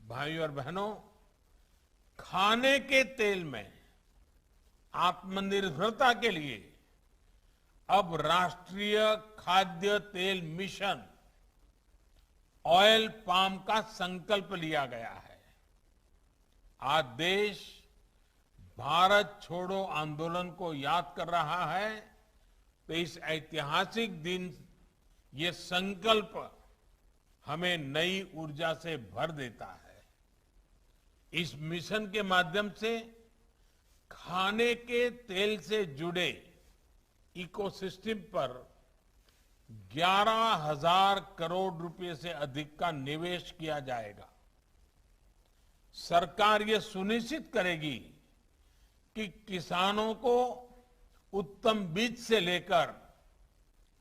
भाइयों और बहनों, खाने के तेल में आत्मनिर्भरता के लिए अब राष्ट्रीय खाद्य तेल मिशन ऑयल पाम का संकल्प लिया गया है। आज देश भारत छोड़ो आंदोलन को याद कर रहा है, तो इस ऐतिहासिक दिन ये संकल्प हमें नई ऊर्जा से भर देता है। इस मिशन के माध्यम से खाने के तेल से जुड़े इकोसिस्टम पर 11,000 करोड़ रुपए से अधिक का निवेश किया जाएगा। सरकार ये सुनिश्चित करेगी कि किसानों को उत्तम बीज से लेकर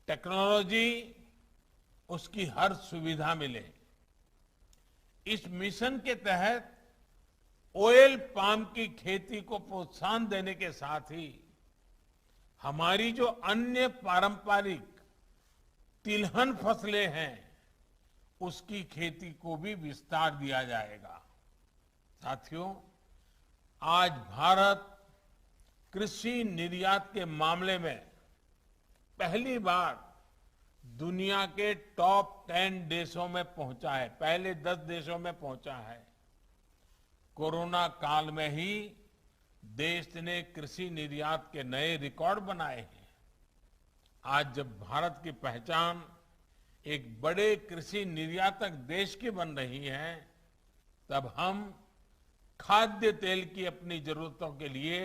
टेक्नोलॉजी, उसकी हर सुविधा मिले। इस मिशन के तहत ऑयल पाम की खेती को प्रोत्साहन देने के साथ ही हमारी जो अन्य पारंपरिक तिलहन फसलें हैं, उसकी खेती को भी विस्तार दिया जाएगा। साथियों, आज भारत कृषि निर्यात के मामले में पहली बार दुनिया के टॉप 10 देशों में पहुंचा है, पहले 10 देशों में पहुंचा है। कोरोना काल में ही देश ने कृषि निर्यात के नए रिकॉर्ड बनाए हैं। आज जब भारत की पहचान एक बड़े कृषि निर्यातक देश की बन रही है, तब हम खाद्य तेल की अपनी जरूरतों के लिए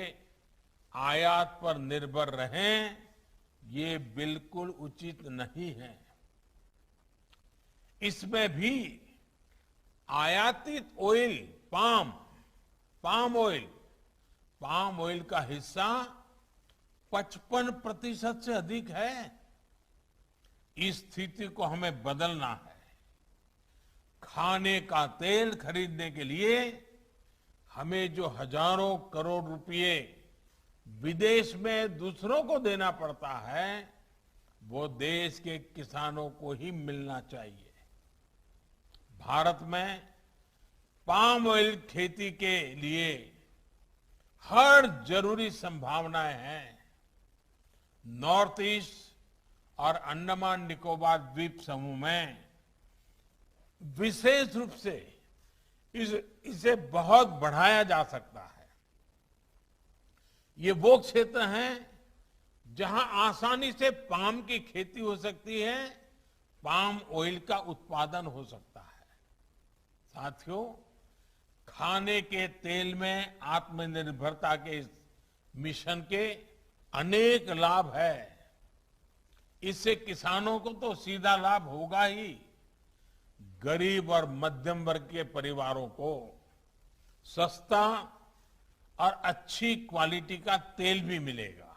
आयात पर निर्भर रहें, ये बिल्कुल उचित नहीं है। इसमें भी आयातित ऑयल, पाम ऑयल का हिस्सा 55% से अधिक है। इस स्थिति को हमें बदलना है। खाने का तेल खरीदने के लिए हमें जो हजारों करोड़ रुपए विदेश में दूसरों को देना पड़ता है, वो देश के किसानों को ही मिलना चाहिए। भारत में पाम ऑयल खेती के लिए हर जरूरी संभावनाएं हैं। नॉर्थ ईस्ट और अंडमान निकोबार द्वीप समूह में विशेष रूप से इसे बहुत बढ़ाया जा सकता है। ये वो क्षेत्र हैं जहां आसानी से पाम की खेती हो सकती है, पाम ऑयल का उत्पादन हो सकता है। साथियों, खाने के तेल में आत्मनिर्भरता के इस मिशन के अनेक लाभ है। इससे किसानों को तो सीधा लाभ होगा ही, गरीब और मध्यम वर्ग के परिवारों को सस्ता और अच्छी क्वालिटी का तेल भी मिलेगा।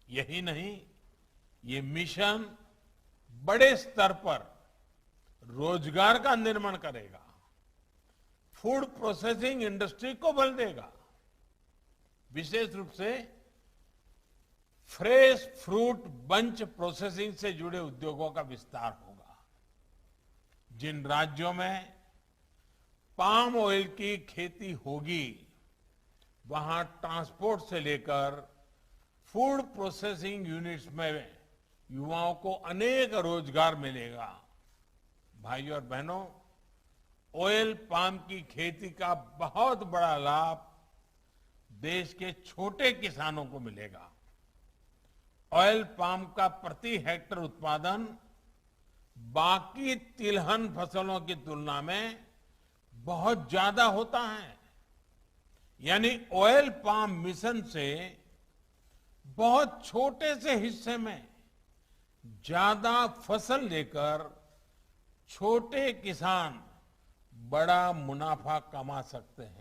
यही नहीं, ये मिशन बड़े स्तर पर रोजगार का निर्माण करेगा, फूड प्रोसेसिंग इंडस्ट्री को बल देगा। विशेष रूप से फ्रेश फ्रूट बंच प्रोसेसिंग से जुड़े उद्योगों का विस्तार होगा। जिन राज्यों में पाम ऑयल की खेती होगी, वहां ट्रांसपोर्ट से लेकर फूड प्रोसेसिंग यूनिट्स में युवाओं को अनेक रोजगार मिलेगा। भाइयों और बहनों, ऑयल पाम की खेती का बहुत बड़ा लाभ देश के छोटे किसानों को मिलेगा। ऑयल पाम का प्रति हेक्टेयर उत्पादन बाकी तिलहन फसलों की तुलना में बहुत ज्यादा होता है। यानी ऑयल पाम मिशन से बहुत छोटे से हिस्से में ज्यादा फसल लेकर छोटे किसान बड़ा मुनाफा कमा सकते हैं।